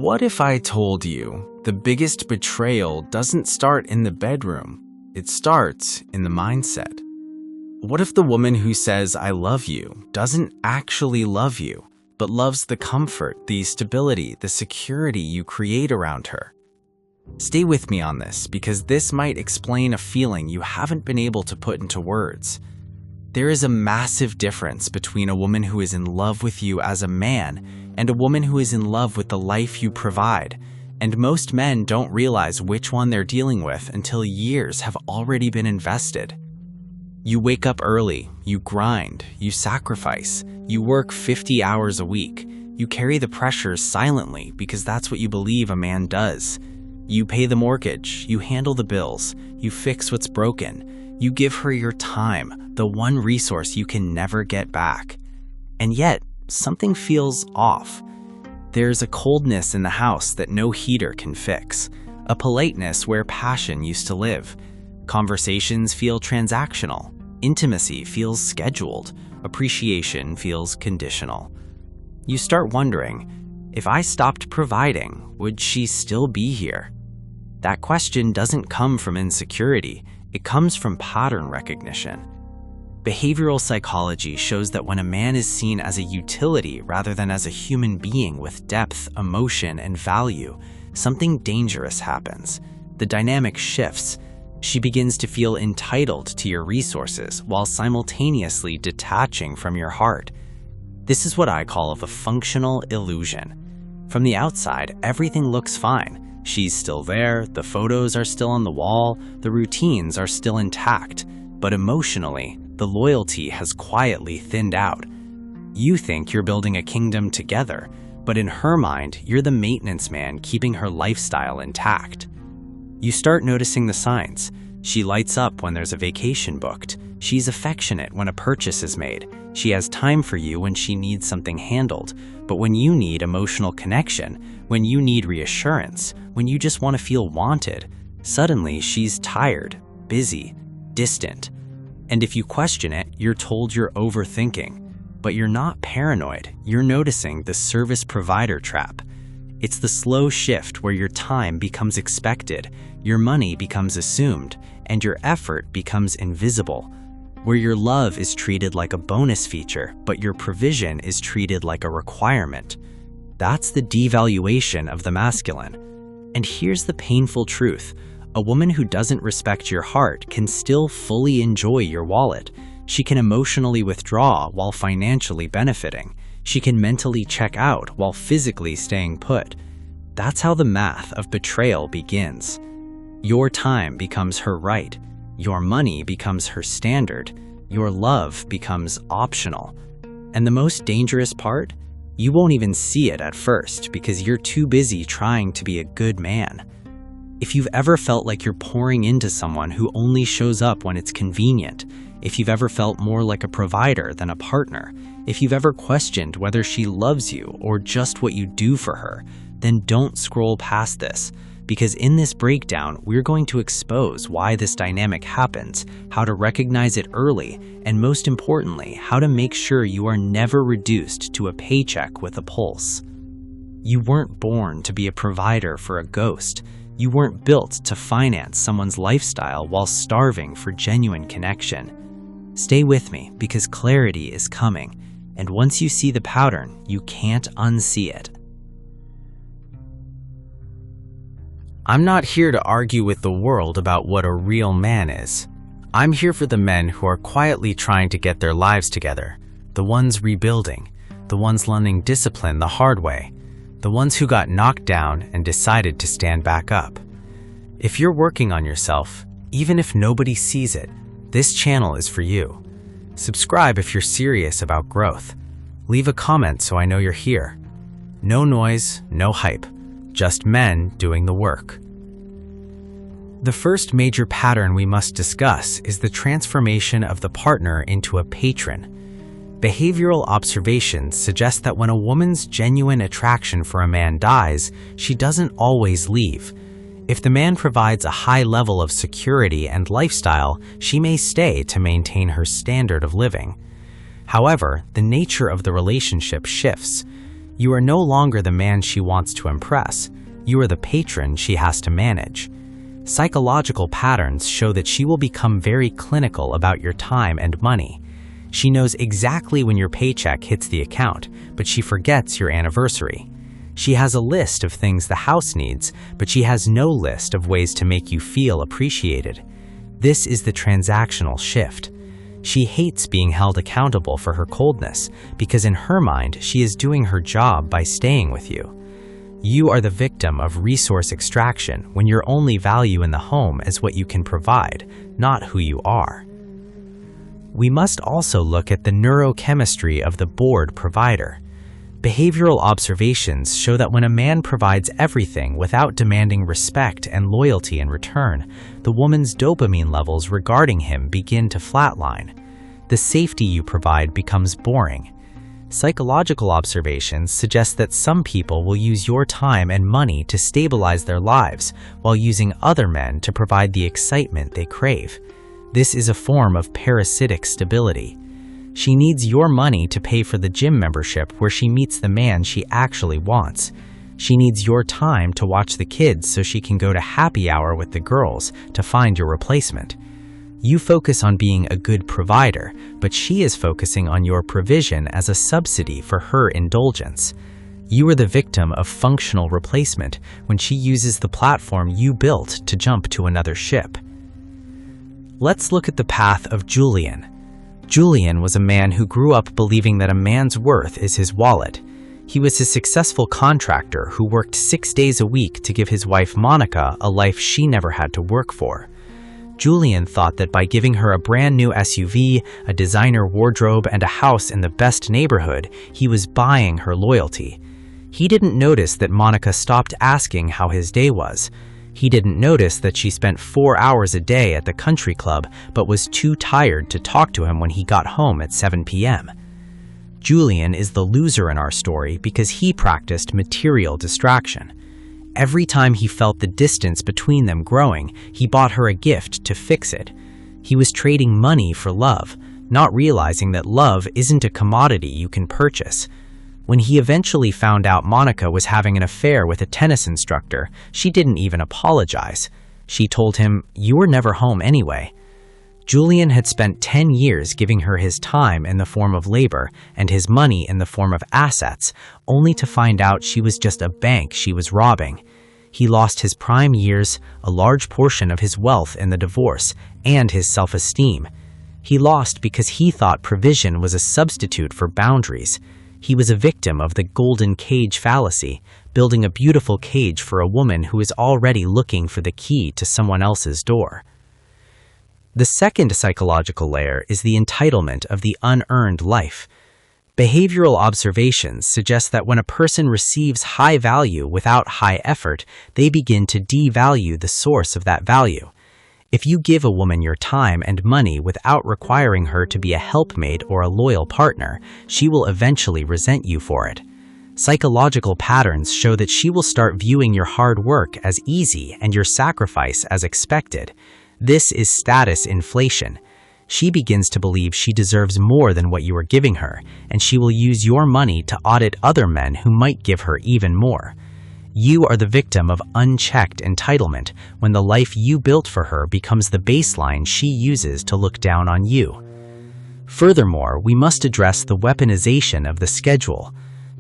What if I told you the biggest betrayal doesn't start in the bedroom, it starts in the mindset? What if the woman who says, "I love you," doesn't actually love you, but loves the comfort, the stability, the security you create around her? Stay with me on this, because this might explain a feeling you haven't been able to put into words. There is a massive difference between a woman who is in love with you as a man and a woman who is in love with the life you provide, and most men don't realize which one they're dealing with until years have already been invested. You wake up early, you grind, you sacrifice, you work 50 hours a week, you carry the pressures silently because that's what you believe a man does. You pay the mortgage, you handle the bills, you fix what's broken, you give her your time, the one resource you can never get back. And yet, something feels off. There's a coldness in the house that no heater can fix, a politeness where passion used to live. Conversations feel transactional, intimacy feels scheduled, appreciation feels conditional. You start wondering, if I stopped providing, would she still be here? That question doesn't come from insecurity, it comes from pattern recognition. Behavioral psychology shows that when a man is seen as a utility rather than as a human being with depth, emotion, and value, something dangerous happens. The dynamic shifts. She begins to feel entitled to your resources while simultaneously detaching from your heart. This is what I call the functional illusion. From the outside, everything looks fine. She's still there, the photos are still on the wall, the routines are still intact, but emotionally, the loyalty has quietly thinned out. You think you're building a kingdom together, but in her mind, you're the maintenance man keeping her lifestyle intact. You start noticing the signs. She lights up when there's a vacation booked. She's affectionate when a purchase is made. She has time for you when she needs something handled. But when you need emotional connection, when you need reassurance, when you just want to feel wanted, suddenly she's tired, busy, distant. And if you question it, you're told you're overthinking. But you're not paranoid. You're noticing the service provider trap. It's the slow shift where your time becomes expected, your money becomes assumed, and your effort becomes invisible. Where your love is treated like a bonus feature, but your provision is treated like a requirement. That's the devaluation of the masculine. And here's the painful truth. A woman who doesn't respect your heart can still fully enjoy your wallet. She can emotionally withdraw while financially benefiting. She can mentally check out while physically staying put. That's how the math of betrayal begins. Your time becomes her right. Your money becomes her standard. Your love becomes optional. And the most dangerous part? You won't even see it at first because you're too busy trying to be a good man. If you've ever felt like you're pouring into someone who only shows up when it's convenient, if you've ever felt more like a provider than a partner, if you've ever questioned whether she loves you or just what you do for her, then don't scroll past this. Because in this breakdown, we're going to expose why this dynamic happens, how to recognize it early, and most importantly, how to make sure you are never reduced to a paycheck with a pulse. You weren't born to be a provider for a ghost. You weren't built to finance someone's lifestyle while starving for genuine connection. Stay with me, because clarity is coming, and once you see the pattern, you can't unsee it. I'm not here to argue with the world about what a real man is. I'm here for the men who are quietly trying to get their lives together, the ones rebuilding, the ones learning discipline the hard way, the ones who got knocked down and decided to stand back up. If you're working on yourself, even if nobody sees it, this channel is for you. Subscribe if you're serious about growth. Leave a comment so I know you're here. No noise, no hype. Just men doing the work. The first major pattern we must discuss is the transformation of the partner into a patron. Behavioral observations suggest that when a woman's genuine attraction for a man dies, she doesn't always leave. If the man provides a high level of security and lifestyle, she may stay to maintain her standard of living. However, the nature of the relationship shifts. You are no longer the man she wants to impress. You are the patron she has to manage. Psychological patterns show that she will become very clinical about your time and money. She knows exactly when your paycheck hits the account, but she forgets your anniversary. She has a list of things the house needs, but she has no list of ways to make you feel appreciated. This is the transactional shift. She hates being held accountable for her coldness because in her mind, she is doing her job by staying with you. You are the victim of resource extraction when your only value in the home is what you can provide, not who you are. We must also look at the neurochemistry of the bored provider. Behavioral observations show that when a man provides everything without demanding respect and loyalty in return, the woman's dopamine levels regarding him begin to flatline. The safety you provide becomes boring. Psychological observations suggest that some people will use your time and money to stabilize their lives while using other men to provide the excitement they crave. This is a form of parasitic stability. She needs your money to pay for the gym membership where she meets the man she actually wants. She needs your time to watch the kids so she can go to happy hour with the girls to find your replacement. You focus on being a good provider, but she is focusing on your provision as a subsidy for her indulgence. You are the victim of functional replacement when she uses the platform you built to jump to another ship. Let's look at the path of Julian. Julian was a man who grew up believing that a man's worth is his wallet. He was a successful contractor who worked 6 days a week to give his wife Monica a life she never had to work for. Julian thought that by giving her a brand new SUV, a designer wardrobe, and a house in the best neighborhood, he was buying her loyalty. He didn't notice that Monica stopped asking how his day was. He didn't notice that she spent 4 hours a day at the country club but was too tired to talk to him when he got home at 7 p.m. Julian is the loser in our story because he practiced material distraction. Every time he felt the distance between them growing, he bought her a gift to fix it. He was trading money for love, not realizing that love isn't a commodity you can purchase. When he eventually found out Monica was having an affair with a tennis instructor, she didn't even apologize. She told him, "You were never home anyway." Julian had spent 10 years giving her his time in the form of labor and his money in the form of assets, only to find out she was just a bank she was robbing. He lost his prime years, a large portion of his wealth in the divorce, and his self-esteem. He lost because he thought provision was a substitute for boundaries. He was a victim of the golden cage fallacy, building a beautiful cage for a woman who is already looking for the key to someone else's door. The second psychological layer is the entitlement of the unearned life. Behavioral observations suggest that when a person receives high value without high effort, they begin to devalue the source of that value. If you give a woman your time and money without requiring her to be a helpmate or a loyal partner, she will eventually resent you for it. Psychological patterns show that she will start viewing your hard work as easy and your sacrifice as expected. This is status inflation. She begins to believe she deserves more than what you are giving her, and she will use your money to audit other men who might give her even more. You are the victim of unchecked entitlement when the life you built for her becomes the baseline she uses to look down on you. Furthermore, we must address the weaponization of the schedule.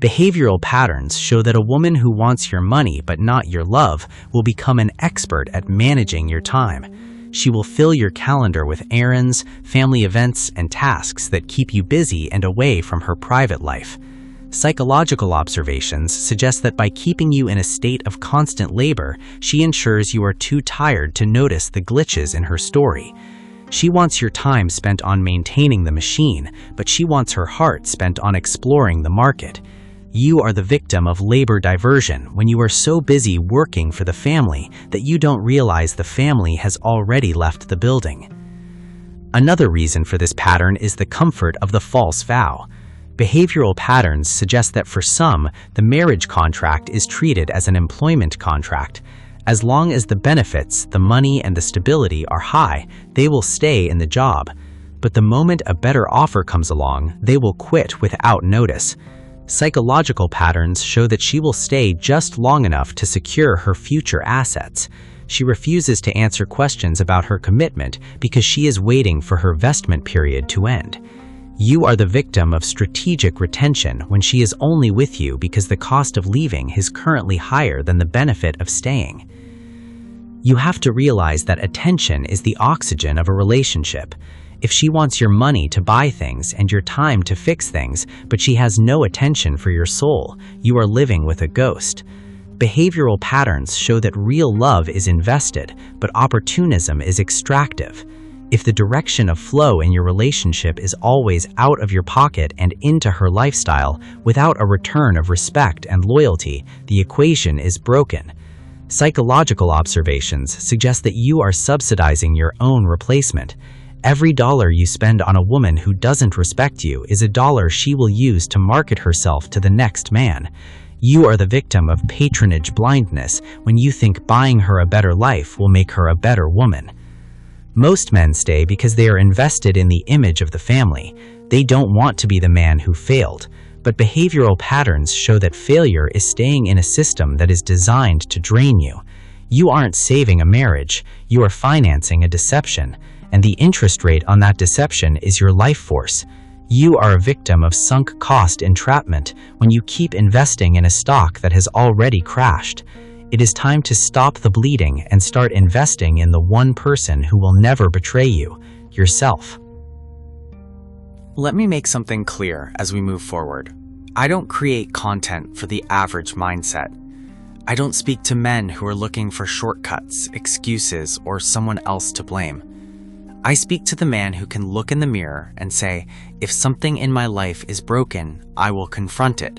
Behavioral patterns show that a woman who wants your money but not your love will become an expert at managing your time. She will fill your calendar with errands, family events, and tasks that keep you busy and away from her private life. Psychological observations suggest that by keeping you in a state of constant labor, she ensures you are too tired to notice the glitches in her story. She wants your time spent on maintaining the machine, but she wants her heart spent on exploring the market. You are the victim of labor diversion when you are so busy working for the family that you don't realize the family has already left the building. Another reason for this pattern is the comfort of the false vow. Behavioral patterns suggest that for some, the marriage contract is treated as an employment contract. As long as the benefits, the money, and the stability are high, they will stay in the job. But the moment a better offer comes along, they will quit without notice. Psychological patterns show that she will stay just long enough to secure her future assets. She refuses to answer questions about her commitment because she is waiting for her vestment period to end. You are the victim of strategic retention when she is only with you because the cost of leaving is currently higher than the benefit of staying. You have to realize that attention is the oxygen of a relationship. If she wants your money to buy things and your time to fix things, but she has no attention for your soul, you are living with a ghost. Behavioral patterns show that real love is invested, but opportunism is extractive. If the direction of flow in your relationship is always out of your pocket and into her lifestyle, without a return of respect and loyalty, the equation is broken. Psychological observations suggest that you are subsidizing your own replacement. Every dollar you spend on a woman who doesn't respect you is a dollar she will use to market herself to the next man. You are the victim of patronage blindness when you think buying her a better life will make her a better woman. Most men stay because they are invested in the image of the family. They don't want to be the man who failed. But behavioral patterns show that failure is staying in a system that is designed to drain you. You aren't saving a marriage, you are financing a deception. And the interest rate on that deception is your life force. You are a victim of sunk cost entrapment when you keep investing in a stock that has already crashed. It is time to stop the bleeding and start investing in the one person who will never betray you, yourself. Let me make something clear as we move forward. I don't create content for the average mindset. I don't speak to men who are looking for shortcuts, excuses, or someone else to blame. I speak to the man who can look in the mirror and say, if something in my life is broken, I will confront it.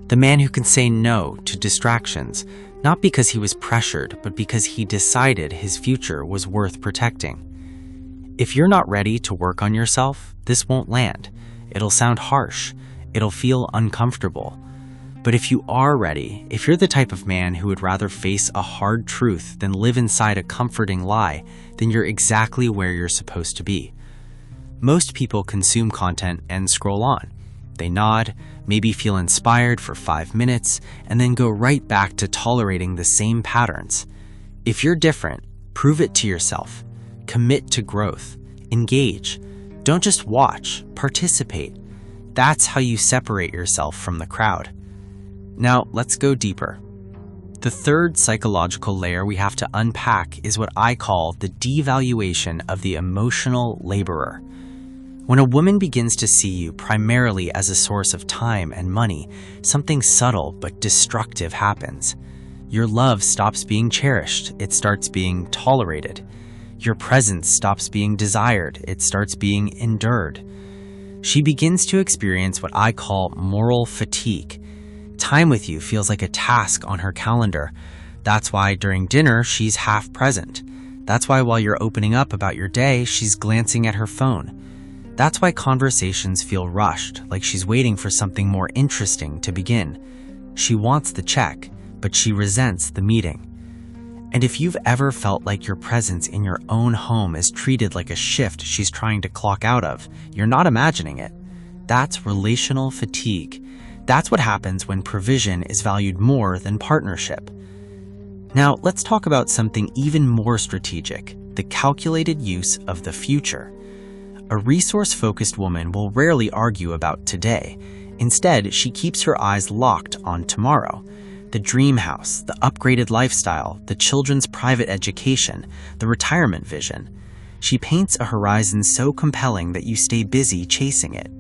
The man who can say no to distractions, not because he was pressured, but because he decided his future was worth protecting. If you're not ready to work on yourself, this won't land. It'll sound harsh. It'll feel uncomfortable. But if you are ready, if you're the type of man who would rather face a hard truth than live inside a comforting lie, then you're exactly where you're supposed to be. Most people consume content and scroll on. They nod, maybe feel inspired for 5 minutes, and then go right back to tolerating the same patterns. If you're different, prove it to yourself. Commit to growth. Engage. Don't just watch, participate. That's how you separate yourself from the crowd. Now, let's go deeper. The third psychological layer we have to unpack is what I call the devaluation of the emotional laborer. When a woman begins to see you primarily as a source of time and money, something subtle but destructive happens. Your love stops being cherished, it starts being tolerated. Your presence stops being desired, it starts being endured. She begins to experience what I call moral fatigue. Time with you feels like a task on her calendar. That's why during dinner, she's half present. That's why while you're opening up about your day, she's glancing at her phone. That's why conversations feel rushed, like she's waiting for something more interesting to begin. She wants the check, but she resents the meeting. And if you've ever felt like your presence in your own home is treated like a shift she's trying to clock out of, you're not imagining it. That's relational fatigue. That's what happens when provision is valued more than partnership. Now, let's talk about something even more strategic, the calculated use of the future. A resource-focused woman will rarely argue about today. Instead, she keeps her eyes locked on tomorrow. The dream house, the upgraded lifestyle, the children's private education, the retirement vision. She paints a horizon so compelling that you stay busy chasing it.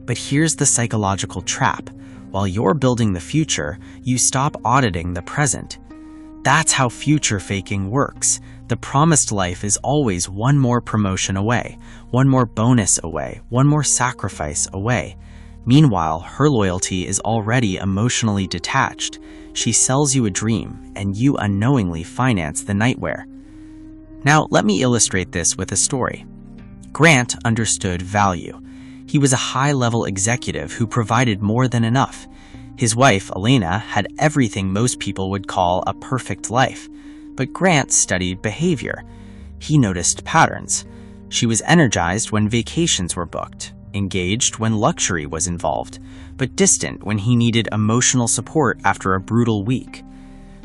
But here's the psychological trap. While you're building the future, you stop auditing the present. That's how future faking works. The promised life is always one more promotion away, one more bonus away, one more sacrifice away. Meanwhile, her loyalty is already emotionally detached. She sells you a dream, and you unknowingly finance the nightmare. Now, let me illustrate this with a story. Grant understood value. He was a high-level executive who provided more than enough. His wife, Elena, had everything most people would call a perfect life. But Grant studied behavior. He noticed patterns. She was energized when vacations were booked, engaged when luxury was involved, but distant when he needed emotional support after a brutal week.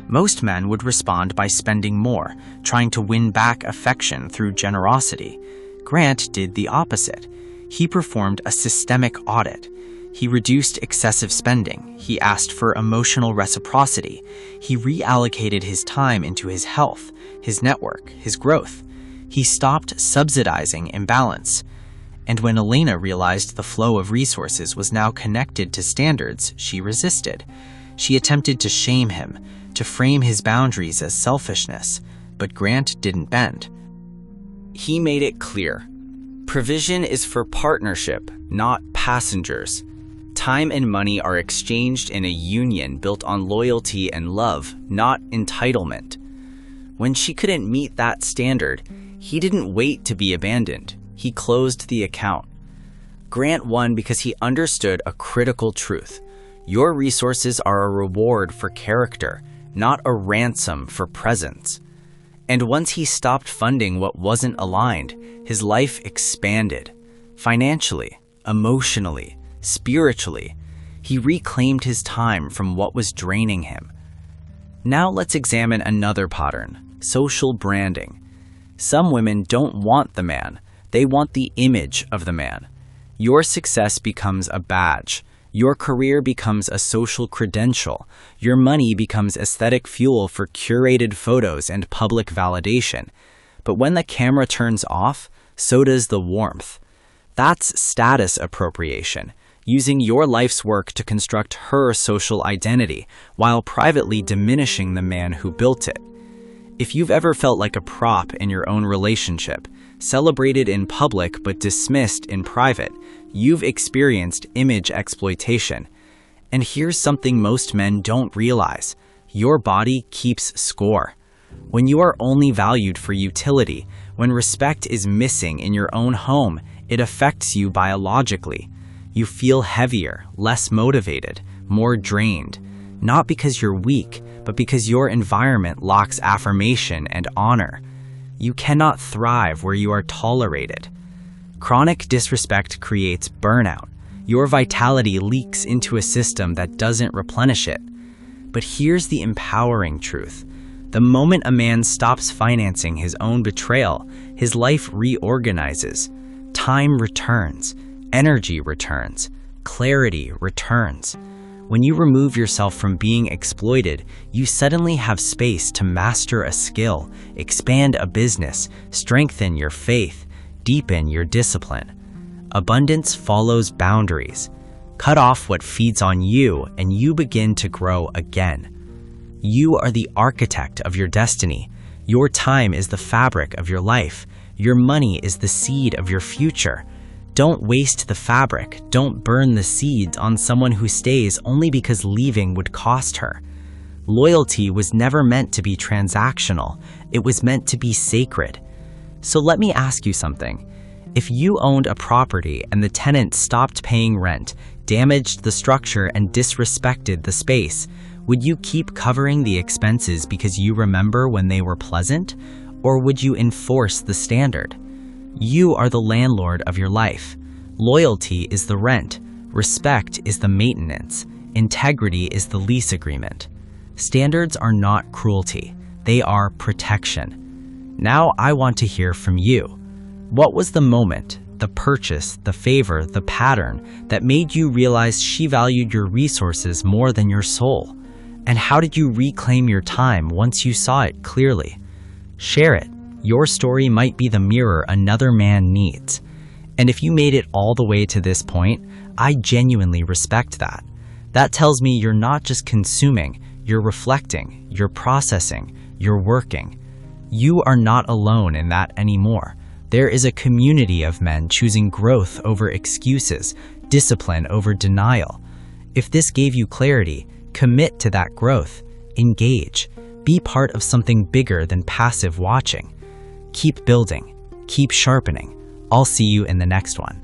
Most men would respond by spending more, trying to win back affection through generosity. Grant did the opposite. He performed a systemic audit. He reduced excessive spending. He asked for emotional reciprocity. He reallocated his time into his health, his network, his growth. He stopped subsidizing imbalance. And when Elena realized the flow of resources was now connected to standards, she resisted. She attempted to shame him, to frame his boundaries as selfishness, but Grant didn't bend. He made it clear. Provision is for partnership, not passengers. Time and money are exchanged in a union built on loyalty and love, not entitlement. When she couldn't meet that standard, he didn't wait to be abandoned. He closed the account. Grant won because he understood a critical truth. Your resources are a reward for character, not a ransom for presence. And once he stopped funding what wasn't aligned, his life expanded. Financially, emotionally, spiritually, he reclaimed his time from what was draining him. Now let's examine another pattern: social branding. Some women don't want the man, they want the image of the man. Your success becomes a badge. Your career becomes a social credential. Your money becomes aesthetic fuel for curated photos and public validation. But when the camera turns off, so does the warmth. That's status appropriation, using your life's work to construct her social identity while privately diminishing the man who built it. If you've ever felt like a prop in your own relationship, celebrated in public but dismissed in private, you've experienced image exploitation. And here's something most men don't realize: your body keeps score. When you are only valued for utility, when respect is missing in your own home, it affects you biologically. You feel heavier, less motivated, more drained, not because you're weak, but because your environment lacks affirmation and honor. You cannot thrive where you are tolerated. Chronic disrespect creates burnout. Your vitality leaks into a system that doesn't replenish it. But here's the empowering truth. The moment a man stops financing his own betrayal, his life reorganizes. Time returns. Energy returns. Clarity returns. When you remove yourself from being exploited, you suddenly have space to master a skill, expand a business, strengthen your faith, deepen your discipline. Abundance follows boundaries. Cut off what feeds on you, and you begin to grow again. You are the architect of your destiny. Your time is the fabric of your life. Your money is the seed of your future. Don't waste the fabric. Don't burn the seeds on someone who stays only because leaving would cost her. Loyalty was never meant to be transactional. It was meant to be sacred. So let me ask you something. If you owned a property and the tenant stopped paying rent, damaged the structure, and disrespected the space, would you keep covering the expenses because you remember when they were pleasant? Or would you enforce the standard? You are the landlord of your life. Loyalty is the rent. Respect is the maintenance. Integrity is the lease agreement. Standards are not cruelty. They are protection. Now I want to hear from you. What was the moment, the purchase, the favor, the pattern that made you realize she valued your resources more than your soul? And how did you reclaim your time once you saw it clearly? Share it. Your story might be the mirror another man needs. And if you made it all the way to this point, I genuinely respect that. That tells me you're not just consuming, you're reflecting, you're processing, you're working. You are not alone in that anymore. There is a community of men choosing growth over excuses, discipline over denial. If this gave you clarity, commit to that growth. Engage. Be part of something bigger than passive watching. Keep building. Keep sharpening. I'll see you in the next one.